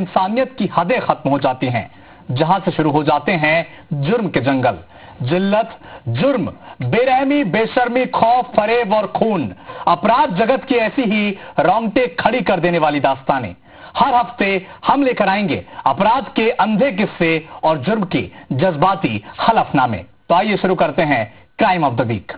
इंसानियत की हदें खत्म हो जाती हैं, जहां से शुरू हो जाते हैं जुर्म के जंगल। जिल्लत, जुर्म, बेरहमी, बेशर्मी, खौफ, फरेब और खून, अपराध जगत की ऐसी ही रोंगटे खड़ी कर देने वाली दास्तानें। हर हफ्ते हम लेकर आएंगे अपराध के अंधे किस्से और जुर्म के जज्बाती हलफनामे। तो आइए शुरू करते हैं क्राइम ऑफ द वीक।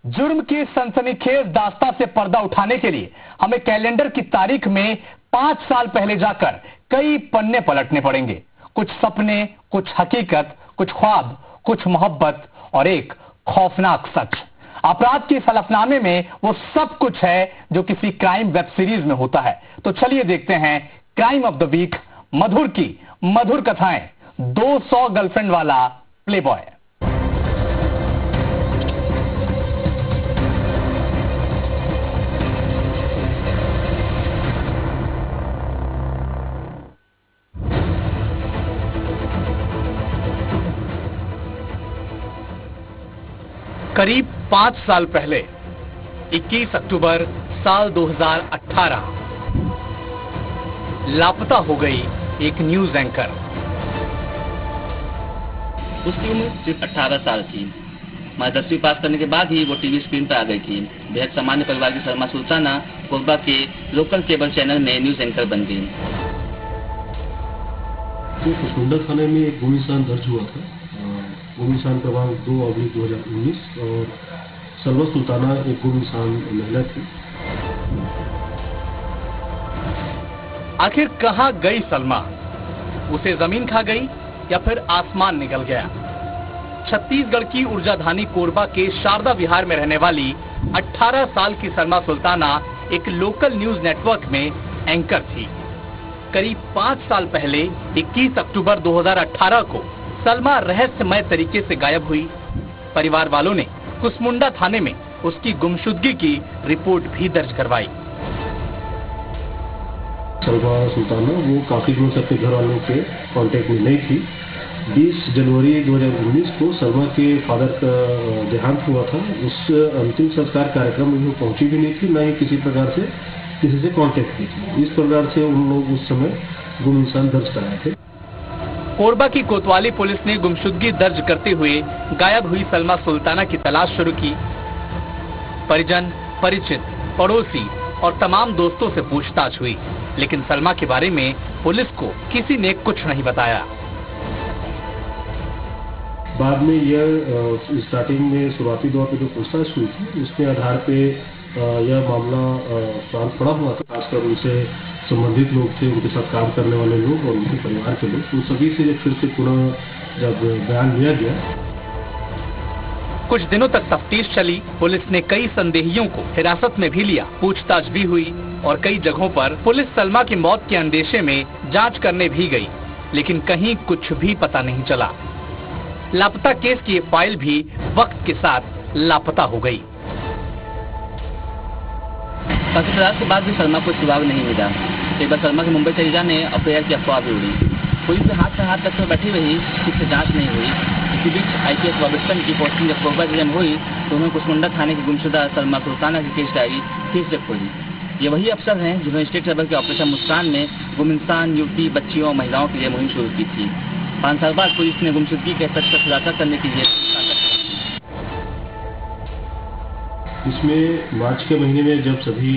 जुर्म की सनसनीखेज दास्तां से पर्दा उठाने के लिए हमें कैलेंडर की तारीख में 5 साल पहले जाकर कई पन्ने पलटने पड़ेंगे। कुछ सपने, कुछ हकीकत, कुछ ख्वाब, कुछ मोहब्बत और एक खौफनाक सच। अपराध की हलफनामे में वो सब कुछ है जो किसी क्राइम वेब सीरीज में होता है। तो चलिए देखते हैं क्राइम ऑफ द वीक, मधुर की मधुर कथाएं, 200 गर्लफ्रेंड वाला प्लेबॉय। करीब 5 साल पहले 21 अक्टूबर साल 2018 लापता हो गई एक न्यूज एंकर। उसकी उम्र सिर्फ 18 साल थी। मैं 10वीं पास करने के बाद ही वो टीवी स्क्रीन पर आ गई थी। बेहद सामान्य परिवार की सलमा सुल्ताना कोरबा के लोकल केबल चैनल में न्यूज एंकर बन गई। तो कुसमुंडा थाने में एक गुम इंसान दर्ज हुआ था। गुम इंसान क्रमांक 2/2019 और सलमा सुल्ताना एक गुम इंसान महिला थी। आखिर कहां गई सलमा? उसे जमीन खा गई या फिर आसमान निकल गया? छत्तीसगढ़ की ऊर्जाधानी कोरबा के शारदा विहार में रहने वाली 18 साल की सलमा सुल्ताना एक लोकल न्यूज नेटवर्क में एंकर थी। करीब 5 साल पहले 21 अक्टूबर 2018 को सलमा रहस्यमय तरीके से गायब हुई। परिवार वालों ने कुसमुंडा थाने में उसकी गुमशुदगी की रिपोर्ट भी दर्ज करवाई। सलमा सुल्ताना वो काफी दिनों से अपने घर वालों के कांटेक्ट में नहीं थी। 20 जनवरी 2019 को सलमा के फादर का देहांत हुआ था। उस अंतिम संस्कार कार्यक्रम में वो पहुंची भी नहीं थी, न ही किसी प्रकार से किसी से कांटेक्ट की थी। इस प्रकार से उन लोग उस समय गुम इंसान दर्ज कराए थे। कोरबा की कोतवाली पुलिस ने गुमशुदगी दर्ज करते हुए गायब हुई सलमा सुल्ताना की तलाश शुरू की। परिजन, परिचित, पड़ोसी और तमाम दोस्तों से पूछताछ हुई, लेकिन सलमा के बारे में पुलिस को किसी ने कुछ नहीं बताया। बाद में यह स्टार्टिंग में शुरुआती दौर पे जो पूछताछ हुई थी, उसके आधार पे यह मामला शांत पड़ा हुआ था। खासकर उनसे संबंधित लोग थे, उनके साथ काम करने वाले लोग और उनके परिवार के लोग, उन सभी से फिर से पुनः जब बयान लिया गया। कुछ दिनों तक तफ्तीश चली। पुलिस ने कई संदेहियों को हिरासत में भी लिया, पूछताछ भी हुई और कई जगहों पर पुलिस सलमा की मौत के अंदेशे में जांच करने भी गई, लेकिन कहीं कुछ भी पता नहीं चला। लापता केस की फाइल भी वक्त के साथ लापता हो गई। काफी प्रयास के बाद भी सलमा को सुराग नहीं मिला। एक बार सलमा के मुंबई चले जाने अफेयर की अफवाह भी उड़ी। पुलिस के हाथ में हाथ रखकर बैठी रही, किसी जांच नहीं हुई। इसी बीच IPS रॉबर्टसन की पोस्टिंग जब कोरबा जिले में हुई तो उन्होंने कुसमुंडा थाने की गुमशुदा सलमा सुल्ताना की केस डायरी फिर से खोली। ये वही अफसर हैं जिन्होंने स्टेट लेवल के ऑपरेशन मुस्कान में गुम इंसान, युवती, बच्चियों और महिलाओं के लिए मुहिम शुरू की थी। 5 साल बाद पुलिस ने गुमशुदगी के सच का खुलासा करने की इसमें मार्च के महीने में जब सभी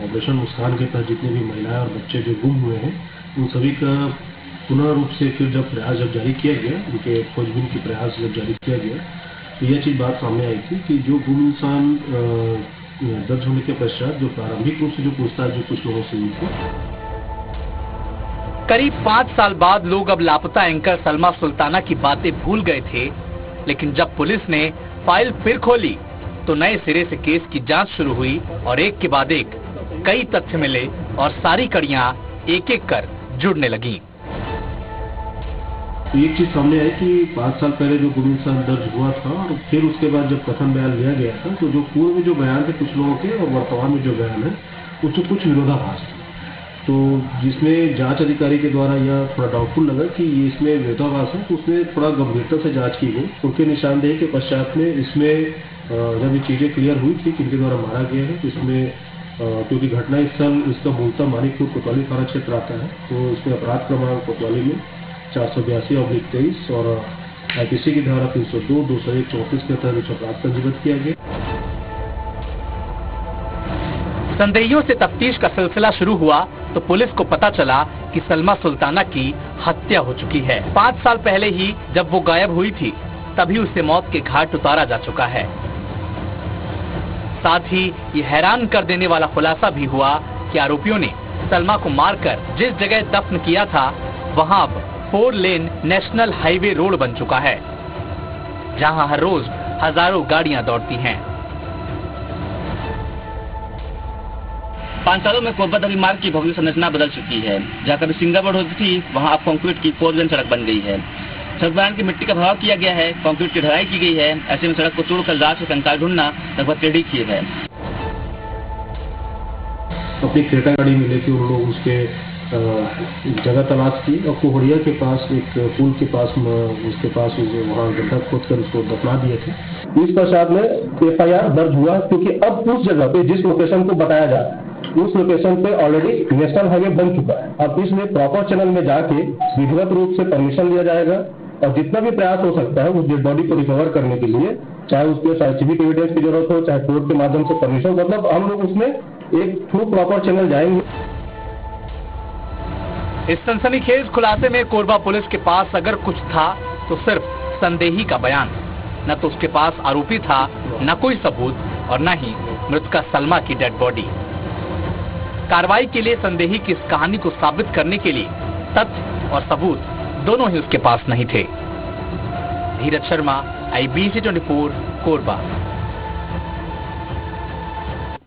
ऑपरेशन मुस्कान के तहत जितने भी महिलाएं और बच्चे जो गुम हुए हैं, उन सभी का पुनः रूप से फिर जब प्रयास जारी किया गया, उनके खोजबीन की प्रयास जब जारी किया गया, तो यह चीज बात सामने आई थी कि जो गुम इंसान दर्ज होने के पश्चात जो प्रारंभिक रूप से जो पूछताछ जो कुछ लोगों से हुई थी। करीब 5 साल बाद लोग अब लापता एंकर सलमा सुल्ताना की बातें भूल गए थे, लेकिन जब पुलिस ने फाइल फिर खोली तो नए सिरे से केस की जांच शुरू हुई और एक के बाद एक कई तथ्य मिले और सारी कड़ियां एक एक कर जुड़ने लगी। तो एक चीज सामने आई कि 5 साल पहले जो गुम इंसान दर्ज हुआ था और फिर उसके बाद जब कथन बयान लिया गया था, तो जो पूर्व में जो बयान थे कुछ लोगों के और वर्तमान में जो बयान है उसमें कुछ विरोधाभास था। तो जिसमें जांच अधिकारी के द्वारा यह थोड़ा डाउटफुल लगा कि ये इसमें विरोधाभास है, तो उसमें थोड़ा गंभीरता से जांच की गई। उनके निशानदेही के पश्चात में इसमें जब ये चीज़ें क्लियर हुई थी कि इनके द्वारा मारा गया है, तो इसमें क्योंकि घटना स्थल इसका मूलतः मानिकपुर कोतवाली थाना क्षेत्र आता है, तो इसमें अपराध क्रमांक कोतवाली में 482/23 और IPC की धारा 302, 201, 34 के तहत अपराध पंजीबद्ध किया गया। संदेहियों से तफ्तीश का सिलसिला शुरू हुआ तो पुलिस को पता चला कि सलमा सुल्ताना की हत्या हो चुकी है। 5 साल पहले ही जब वो गायब हुई थी, तभी उसे मौत के घाट उतारा जा चुका है। साथ ही ये हैरान कर देने वाला खुलासा भी हुआ कि आरोपियों ने सलमा को मारकर जिस जगह दफन किया था, वहां अब 4 लेन नेशनल हाईवे रोड बन चुका है, जहां हर रोज हजारों गाड़ियां दौड़ती हैं। 5 सालों में कोरबा दरी मार्ग की भौगोलिक संरचना बदल चुकी है। जहां कभी सिंगल रोड होती थी, वहां अब कंक्रीट की 4 लेन सड़क बन गई है। सड़क बनाने की मिट्टी का प्रभाव किया गया है, कंक्रीट की ढलाई की गई है। ऐसे में सड़क को तोड़कर रात से कंकाल ढूंढना लगभग टेढ़ी खीर है। अपनी क्रेटा गाड़ी में लेके उन लोग उसके जगह तलाश की और कोहड़िया के पास एक पुल के पास उसके पास वहाँ गड्ढा खोद कर उसको दफना दिए थे। इस पश्चात में FIR दर्ज हुआ, क्योंकि अब उस जगह पे जिस लोकेशन को बताया जा रहा है, उस लोकेशन पे ऑलरेडी नेशनल हाईवे बन चुका है। अब इसमें प्रॉपर चैनल में जाके विधिवत रूप से परमिशन लिया जाएगा और जितना भी प्रयास हो सकता है उस डेड बॉडी को रिकवर करने के लिए, चाहे उसके साइंटिफिक एविडेंस की जरूरत हो, चाहे कोर्ट के माध्यम से परमिशन, मतलब हम लोग उसमें एक थ्रू प्रॉपर चैनल जाएंगे। इस सनसनीखेज खुलासे में कोरबा पुलिस के पास अगर कुछ था तो सिर्फ संदेही का बयान। न तो उसके पास आरोपी था, न कोई सबूत और न ही मृतका सलमा की डेड बॉडी। कार्रवाई के लिए संदेही की इस कहानी को साबित करने के लिए तथ्य और सबूत दोनों ही उसके पास नहीं थे। धीरज शर्मा, IBC 24, कोरबा।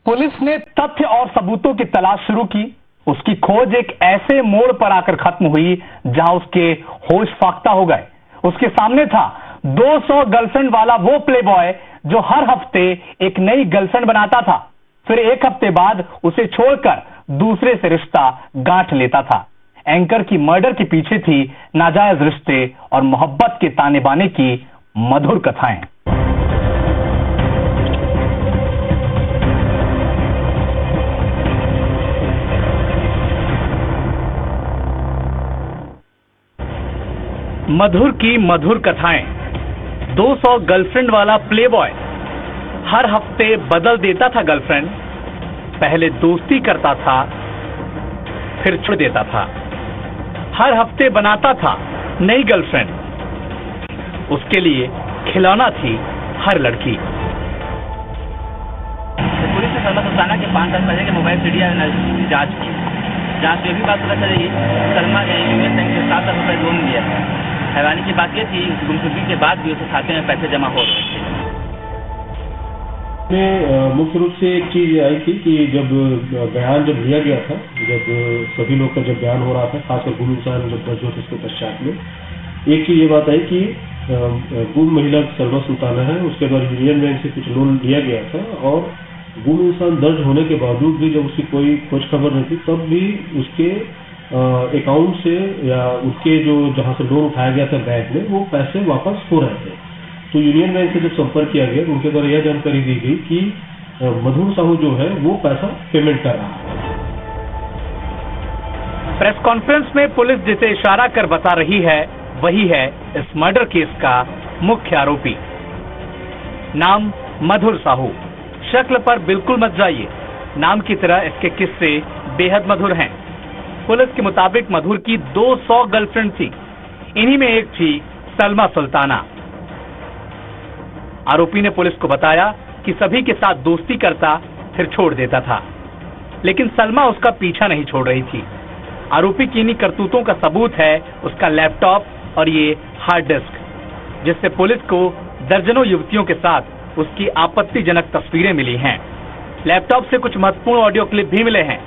पुलिस ने तथ्य और सबूतों की तलाश शुरू की। उसकी खोज एक ऐसे मोड़ पर आकर खत्म हुई जहां उसके होश फाख्ता हो गए। उसके सामने था 200 गर्लफ्रेंड वाला वो प्लेबॉय जो हर हफ्ते एक नई गर्लफ्रेंड बनाता था, फिर एक हफ्ते बाद उसे छोड़कर दूसरे से रिश्ता गांठ लेता था। एंकर की मर्डर के पीछे थी नाजायज रिश्ते और मोहब्बत के ताने बाने की मधुर कथाएं। मधुर की मधुर कथाएं। 200 गर्लफ्रेंड वाला प्लेबॉय हर हफ्ते बदल देता था गर्लफ्रेंड। पहले दोस्ती करता था, फिर छोड़ देता था। हर हफ्ते बनाता था नई गर्लफ्रेंड। उसके लिए खिलौना थी हर लड़की। पुलिस ने सलमा सुल्ताना के 5 साल पहले के मोबाइल सीडिया जांच की। जांच में भी बात पता चलेगी, सलमा ने यूनियन बैंक से 7 लाख रुपए लोन लिया था। हैरानी की बात यह थी, गुमशुदगी के बाद भी उसके खाते में पैसे जमा हो रहे थे। मुख्य रूप से एक चीज आई थी कि जब बयान जब लिया गया था, जब सभी लोग का जब बयान हो रहा था, खासकर गुम इंसान जब दर्ज होता उसके पश्चात में एक चीज ये बात आई कि गुम महिला सलमा सुल्ताना है, उसके द्वारा यूनियन बैंक से कुछ लोन लिया गया था और गुम इंसान दर्ज होने के बावजूद भी जब उसकी कोई खोज खबर नहीं थी, तब भी उसके अकाउंट से या उसके जो जहां से लोन उठाया गया था बैंक में, वो पैसे वापस हो रहे थे। तो यूनियन बैंक से जब संपर्क किया गया, उनके द्वारा यह जानकारी दी गई कि मधुर साहू जो है वो पैसा पेमेंट कर रहा है। प्रेस कॉन्फ्रेंस में पुलिस जिसे इशारा कर बता रही है, वही है इस मर्डर केस का मुख्य आरोपी। नाम मधुर साहू। शक्ल पर बिल्कुल मत जाइए, नाम की तरह इसके किस्से बेहद मधुर हैं। पुलिस के मुताबिक मधुर की 200 गर्लफ्रेंड थी। इन्हीं में एक थी सलमा सुल्ताना। आरोपी ने पुलिस को बताया कि सभी के साथ दोस्ती करता, फिर छोड़ देता था, लेकिन सलमा उसका पीछा नहीं छोड़ रही थी। आरोपी की इन्हीं करतूतों का सबूत है उसका लैपटॉप और ये हार्ड डिस्क, जिससे पुलिस को दर्जनों युवतियों के साथ उसकी आपत्तिजनक तस्वीरें मिली हैं। लैपटॉप से कुछ महत्वपूर्ण ऑडियो क्लिप भी मिले हैं।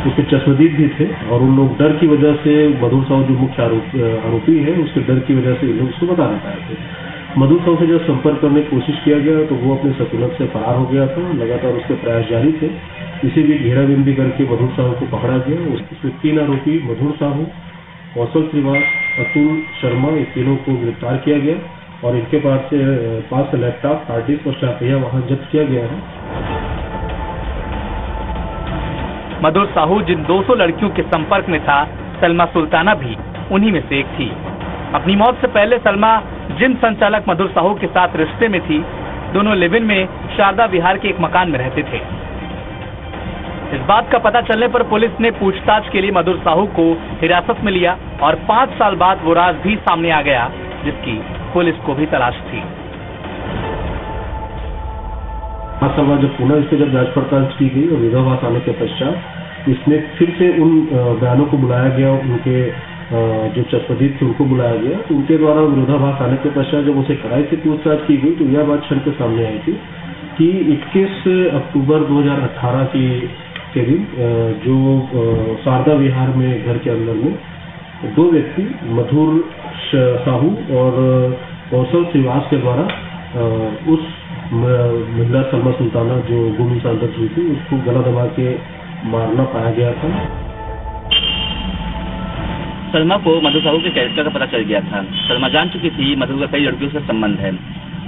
उसके चश्मदीद भी थे और उन लोग डर की वजह से, मधुर साहू जो मुख्य आरोपी है, उसके डर की वजह से लोग उसको बता नहीं पाए थे। मधुर साहू से जब संपर्क करने की कोशिश किया गया तो वो अपने सकुलत से फरार हो गया था। लगातार उसके प्रयास जारी थे। इसी बीच घेराबंदी करके मधुर साहू को पकड़ा गया। उसमें 3 आरोपी मधुर साहू, कौशल श्रीवास, अतुल शर्मा, ये तीनों को गिरफ्तार किया गया और इनके पास से लैपटॉप, हार्ड डिस्क और 4 पहिया वाहन जब्त किया गया है। मधुर साहू जिन 200 लड़कियों के संपर्क में था, सलमा सुल्ताना भी उन्हीं में से एक थी। अपनी मौत से पहले सलमा जिम संचालक मधुर साहू के साथ रिश्ते में थी। दोनों लिव इन में शारदा विहार के एक मकान में रहते थे। इस बात का पता चलने पर पुलिस ने पूछताछ के लिए मधुर साहू को हिरासत में लिया और 5 साल बाद वो राज भी सामने आ गया जिसकी पुलिस को भी तलाश थी। 5 साल बाद जब पुनः इस पर जब जांच पड़ताल की गई और विरोधाभास आने के पश्चात इसमें फिर से उन बयानों को बुलाया गया, उनके जो चश्मदीद थे उनको बुलाया गया। तो उनके द्वारा विरोधाभास आने के पश्चात जब उसे कड़ाई से पूछताछ की गई तो यह बात छन के सामने आई थी कि 21 अक्टूबर 2018 के दिन जो शारदा विहार में घर के अंदर में 2 व्यक्ति मधुर साहू और कौशल श्रीवास के द्वारा उस महिला सलमा सुल्ताना जो गुम इंसान दर्ज हुई थी उसको गला दबा के मारना पाया गया था। सलमा को मधुर साहू के कैरेक्टर का पता चल गया था। सलमा जान चुकी थी मधुर का कई लड़कियों से संबंध है।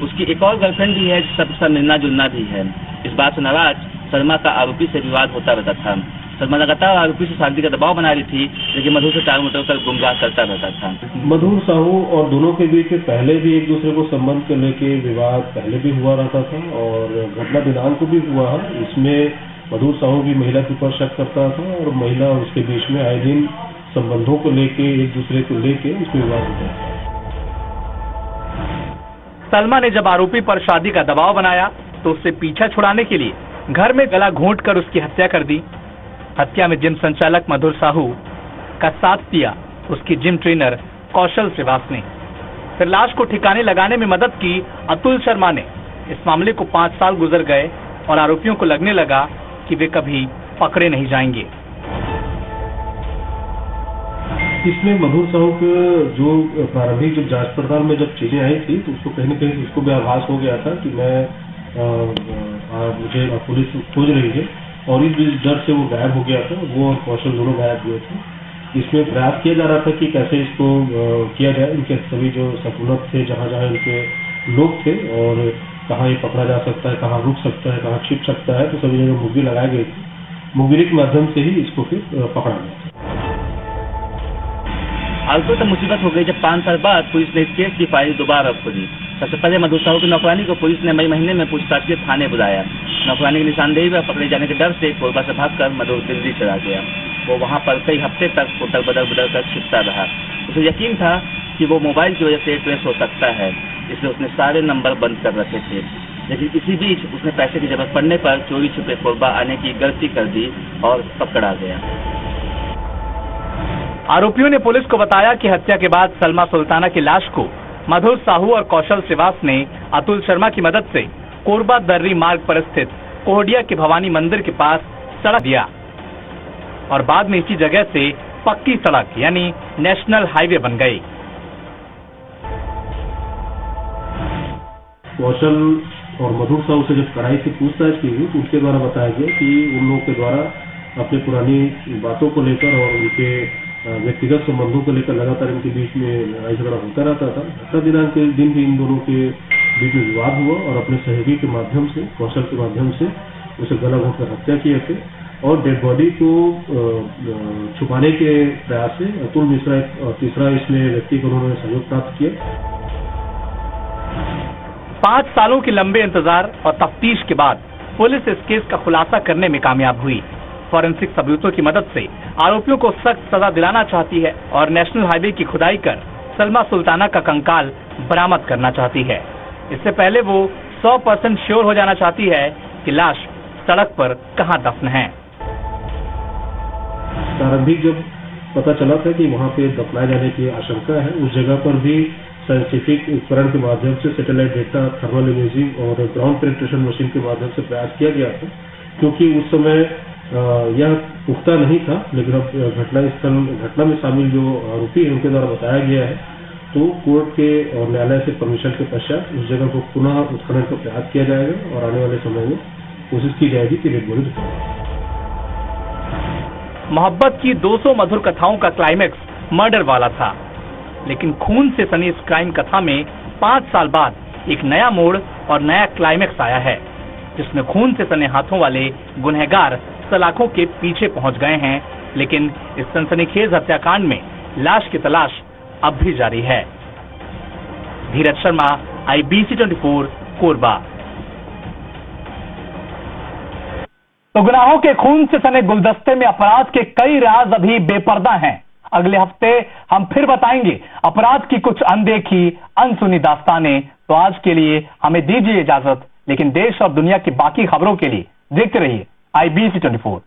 उसकी एक और गर्लफ्रेंड भी है जिसका सबसे मिलना जुलना भी है। इस बात से नाराज सलमा का आरोपी से विवाद होता रहता था। सलमा लगातार आरोपी से शादी का दबाव बना रही थी, लेकिन मधुर से टाल मटोल कर गुमराह करता रहता था। मधुर साहू और दोनों के बीच में पहले भी एक दूसरे को संबंध को लेके विवाद पहले भी हुआ रहता था और घटना दिनांक को भी हुआ है। इसमें मधुर साहू भी महिला के ऊपर शक करता था और महिला और उसके बीच में आए दिन संबंधों को लेके एक दूसरे को लेके इसमें विवाद होता था। सलमा ने जब आरोपी पर शादी का दबाव बनाया तो उससे पीछा छुड़ाने के लिए घर में गला घोंटकर उसकी हत्या कर दी। हत्या में जिम संचालक मधुर साहू का साथ दिया उसकी जिम ट्रेनर कौशल श्रीवास ने। फिर लाश को ठिकाने लगाने में मदद की अतुल शर्मा ने। इस मामले को 5 साल गुजर गए और आरोपियों को लगने लगा कि वे कभी पकड़े नहीं जाएंगे। इसमें मधुर साहू के जो प्रारंभिक जब जांच पड़ताल में जब चीजें आई थी तो उसको कहीं न कहीं उसको भी आभास हो गया था कि मुझे पुलिस खोज रही है और इस डर से वो गायब हो गया था। वो और कौशल दोनों गायब हुए थे। इसमें प्रयास किया जा रहा था कि कैसे इसको किया जाए। इनके सभी जो सकूनत थे, जहाँ जहाँ इनके लोग थे और कहाँ ये पकड़ा जा सकता है, कहाँ रुक सकता है, कहाँ छिप सकता है, तो सभी जगह मुखबिर लगाई गई थी। मुखबिरी के माध्यम से ही इसको फिर पकड़ा गया। आरोपियों तक मुसीबत हो गई जब 5 साल बाद पुलिस ने इस केस की फाइल दोबारा खोली। सबसे पहले मधुर साहू की नौकरानी को पुलिस ने मई महीने में पूछताछ के थाने बुलाया। नौकरानी की निशानदेही में पकड़े जाने के डर से कोरबा से भागकर मधुर दिल्ली चला गया। वो वहाँ पर कई हफ्ते तक होटल बदल कर छिपता रहा। उसे यकीन था कि वो मोबाइल की वजह से ट्रेस हो सकता है, इसलिए उसने सारे नंबर बंद कर रखे थे। लेकिन इसी बीच उसने पैसे की जरूरत पड़ने पर चोरी छुपे कोरबा आने की गलती कर दी और पकड़ा गया। आरोपियों ने पुलिस को बताया कि हत्या के बाद सलमा सुल्ताना की लाश को मधुर साहू और कौशल श्रीवास ने अतुल शर्मा की मदद से कोरबा दर्री मार्ग पर स्थित कोहडिया के भवानी मंदिर के पास सड़क दिया और बाद में इसी जगह से पक्की सड़क यानी नेशनल हाईवे बन गई। कौशल और मधुर साहू से जब कड़ाई से पूछताछ की गई तो उनके द्वारा बताया गया कि उन लोगों के द्वारा अपनी पुरानी बातों को लेकर और उनके व्यक्तिगत संबंधों को लेकर लगातार इनके बीच में लड़ाई झगड़ा होता रहता था। घटना दिनांक के दिन भी इन दोनों के बीच में विवाद हुआ और अपने सहयोगी के माध्यम से, कौशल के माध्यम से उसे गला घोंटकर हत्या किए थे और डेड बॉडी को छुपाने के प्रयास से अतुल मिश्रा और तीसरा इसमें व्यक्ति को उन्होंने सहयोग प्राप्त किया। 5 सालों के लंबे इंतजार और तफ्तीश के बाद पुलिस इस केस का खुलासा करने में कामयाब हुई। फॉरेंसिक सबूतों की मदद से आरोपियों को सख्त सजा दिलाना चाहती है और नेशनल हाईवे की खुदाई कर सलमा सुल्ताना का कंकाल बरामद करना चाहती है। इससे पहले वो 100% श्योर हो जाना चाहती है कि लाश सड़क पर कहां दफन है। प्रारंभिक जब पता चला था कि वहां पे दफनाए जाने की आशंका है, उस जगह पर भी साइंटिफिक उपकरण के माध्यम से सैटेलाइट डेटा, थर्मल इमेजिंग और ग्राउंड पेनिट्रेशन मशीन के माध्यम से प्रयास किया गया था, क्योंकि उस समय यह पुख्ता नहीं था। लेकिन अब घटना में शामिल जो आरोपी है उनके द्वारा बताया गया है तो कोर्ट के और न्यायालय से परमिशन के पश्चात उस जगह को पुनः उत्खनन का प्रयास किया जाएगा और आने वाले समय में कोशिश की जाएगी कि डेड बॉडी रिकवर। मोहब्बत की 200 मधुर कथाओं का क्लाइमेक्स मर्डर वाला था, लेकिन खून से सनी इस क्राइम कथा में 5 साल बाद एक नया मोड़ और नया क्लाइमेक्स आया है, जिसमें खून से सने हाथों वाले गुनहगार सलाखों के पीछे पहुंच गए हैं। लेकिन इस सनसनीखेज हत्याकांड में लाश की तलाश अब भी जारी है। धीरज शर्मा, IBC 24, कोरबा। तो गुनाहों के खून से सने गुलदस्ते में अपराध के कई राज अभी बेपर्दा हैं। अगले हफ्ते हम फिर बताएंगे अपराध की कुछ अनदेखी अनसुनी दास्तानें। तो आज के लिए हमें दीजिए इजाजत, लेकिन देश और दुनिया की बाकी खबरों के लिए देखते रहिए IBC 24।